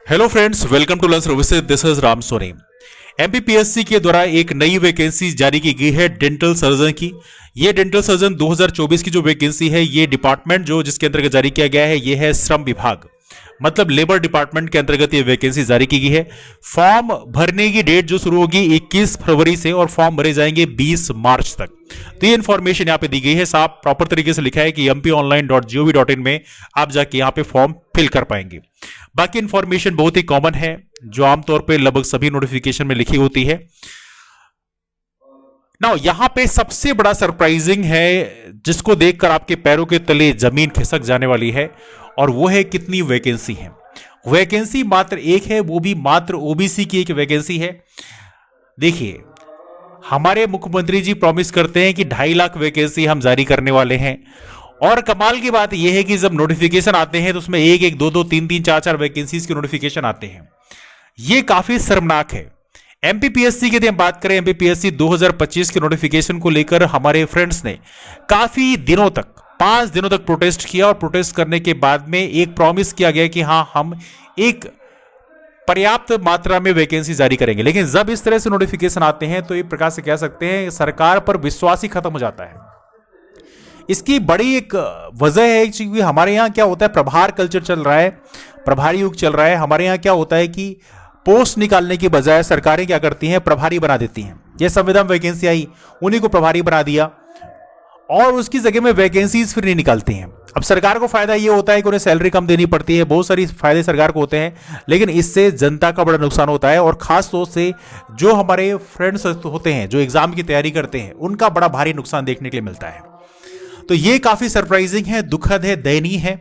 Hello friends, welcome to learn services. This is Ram Soni. MPPSC के द्वारा एक नई वैकेंसी जारी की गई है डेंटल सर्जन की। ये डेंटल सर्जन 2024 की जो वैकेंसी है, ये डिपार्टमेंट जो जिसके अंतर्गत जारी किया गया है, ये है श्रम विभाग, मतलब लेबर डिपार्टमेंट के अंतर्गत ये वैकेंसी जारी की गई है। फॉर्म भरने की डेट जो शुरू होगी 21 फरवरी से और फॉर्म भरे जाएंगे 20 मार्च तक। तो ये इंफॉर्मेशन यहाँ पे दी गई है, साफ प्रॉपर तरीके से लिखा है कि mponline.gov.in में आप जाके यहाँ पे फॉर्म फिल कर पाएंगे। बाकी इंफॉर्मेशन बहुत ही कॉमन है, जो आमतौर पे लगभग सभी नोटिफिकेशन में लिखी होती है। नाउ यहां पे सबसे बड़ा सरप्राइजिंग है, जिसको देखकर आपके पैरों के तले जमीन खिसक जाने वाली है, और वो है कितनी वैकेंसी है। वैकेंसी मात्र एक है, वो भी मात्र ओबीसी की एक वैकेंसी है। देखिए, हमारे मुख्यमंत्री जी प्रॉमिस करते हैं कि 2.5 लाख वैकेंसी हम जारी करने वाले हैं, और कमाल की बात यह है कि जब नोटिफिकेशन आते हैं तो उसमें 1-1, 2-2, 3-3, 4-4 वैकेंसीज के नोटिफिकेशन आते हैं। यह काफी शर्मनाक है। एमपीपीएससी की यदि हम बात करें, एमपीपीएससी 2025 के नोटिफिकेशन को लेकर हमारे फ्रेंड्स ने काफी दिनों तक, 5 दिनों तक प्रोटेस्ट किया, और प्रोटेस्ट करने के बाद में एक प्रॉमिस किया गया कि हां, हम एक पर्याप्त मात्रा में वैकेंसी जारी करेंगे। लेकिन जब इस तरह से नोटिफिकेशन आते हैं तो एक प्रकार से कह सकते हैं सरकार पर विश्वास ही खत्म हो जाता है। इसकी बड़ी एक वजह है कि हमारे यहां क्या होता है, प्रभार कल्चर चल रहा है, प्रभारी युग चल रहा है। हमारे यहां क्या होता है कि पोस्ट निकालने की बजाय सरकारें क्या करती हैं, प्रभारी बना देती हैं। ये संविदा वैकेंसी आई, उन्हीं को प्रभारी बना दिया, और उसकी जगह में वैकेंसीज फिर नहीं निकालती हैं। अब सरकार को फायदा ये होता है कि उन्हें सैलरी कम देनी पड़ती है, बहुत सारी फायदे सरकार को होते हैं, लेकिन इससे जनता का बड़ा नुकसान होता है। और खास तौर से जो हमारे फ्रेंड्स होते हैं, जो एग्जाम की तैयारी करते हैं, उनका बड़ा भारी नुकसान देखने के लिए मिलता है। तो ये काफी सरप्राइजिंग है, दुखद है, दयनीय है।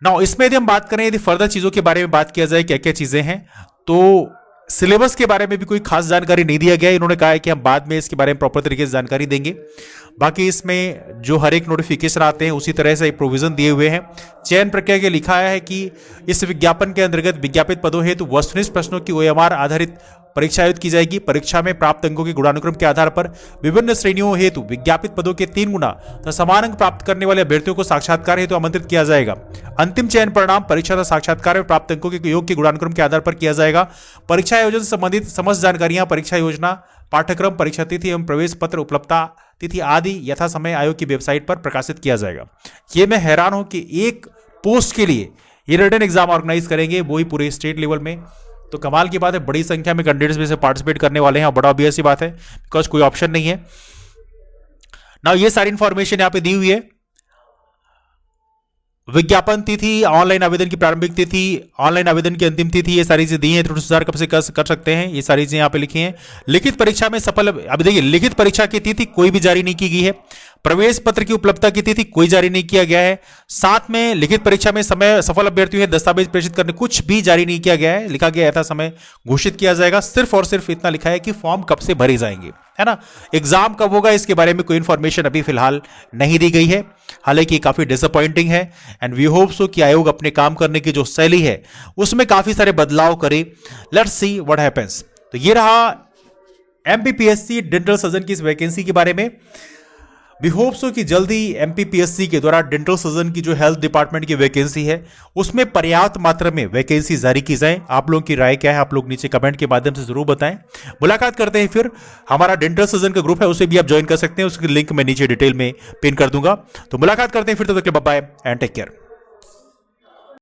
नाउ इसमें यदि हम बात करें, यदि फर्दर चीजों के बारे में बात किया जाए, क्या क्या चीजें हैं, तो सिलेबस के बारे में भी कोई खास जानकारी नहीं दिया गया। इन्होंने कहा है कि हम बाद में इसके बारे में प्रॉपर तरीके से जानकारी देंगे। बाकी इसमें जो हर एक नोटिफिकेशन आते हैं उसी तरह से एक प्रोविजन दिए हुए हैं। चयन प्रक्रिया के लिखा है कि इस विज्ञापन के अंतर्गत विज्ञापित पदों हेतु वस्तुनिष्ठ प्रश्नों की OMR आधारित परीक्षा आयोजित की जाएगी। परीक्षा में प्राप्त अंकों के गुणानुक्रम के आधार पर विभिन्न श्रेणियों हेतु विज्ञापित पदों के 3 गुना तथा समान अंक प्राप्त करने वाले अभ्यर्थियों को साक्षात्कार हेतु आमंत्रित किया जाएगा। अंतिम चयन परिणाम परीक्षा तथा साक्षात्कार में प्राप्त अंकों के योग के गुणानुक्रम के आधार पर किया जाएगा। परीक्षा आयोजन से संबंधित समस्त जानकारियां, परीक्षा योजना, पाठ्यक्रम, परीक्षा तिथि एवं प्रवेश पत्र उपलब्धता तिथि आदि यथा समय आयोग की वेबसाइट पर प्रकाशित किया जाएगा। ये मैं हैरान हूं कि एक पोस्ट के लिए ये रिटन एग्जाम ऑर्गेनाइज करेंगे, वो ही पूरे स्टेट लेवल में। तो कमाल की बात है, बड़ी संख्या में कैंडिडेट्स भी से पार्टिसिपेट करने वाले हैं, और बड़ा ऑब्वियस सी बात है, बिकॉज कोई ऑप्शन नहीं है ना। ये सारी इंफॉर्मेशन यहां पे दी हुई है। विज्ञापन तिथि, ऑनलाइन आवेदन की प्रारंभिक तिथि, ऑनलाइन आवेदन की अंतिम तिथि, ये सारी चीजें दी हैं। 30,000 कब से कर सकते हैं, ये सारी चीजें यहां पे लिखी हैं। लिखित परीक्षा में सफल, अभी देखिए, लिखित परीक्षा की तिथि कोई भी जारी नहीं की गई है। प्रवेश पत्र की उपलब्धता की तिथि कोई जारी नहीं किया गया है। साथ में लिखित परीक्षा में समय सफल अभ्यर्थियों है दस्तावेज प्रेषित करने, कुछ भी जारी नहीं किया गया है। लिखा गया था समय घोषित किया जाएगा। सिर्फ और सिर्फ इतना लिखा है कि फॉर्म कब से भरे जाएंगे, है ना। एग्जाम कब होगा इसके बारे में कोई इंफॉर्मेशन अभी फिलहाल नहीं दी गई है। हालांकि काफी डिसअपॉइंटिंग है, एंड वी होप सो कि आयोग अपने काम करने की जो शैली है उसमें काफी सारे बदलाव करे। Let's see what happens. तो ये रहा एमपीपीएससी डेंटल सर्जन की इस वैकेंसी के बारे में। वी होप सो कि जल्दी एमपीपीएससी के द्वारा डेंटल सर्जन की जो हेल्थ डिपार्टमेंट की वैकेंसी है उसमें पर्याप्त मात्रा में वैकेंसी जारी की जाए। आप लोगों की राय क्या है, आप लोग नीचे कमेंट के माध्यम से जरूर बताएं। मुलाकात करते हैं फिर। हमारा डेंटल सर्जन का ग्रुप है, उसे भी आप ज्वाइन कर सकते हैं, उसकी लिंक मैं नीचे डिटेल में पिन कर दूंगा। तो मुलाकात करते हैं फिर, तब तक के लिए bye bye and take care.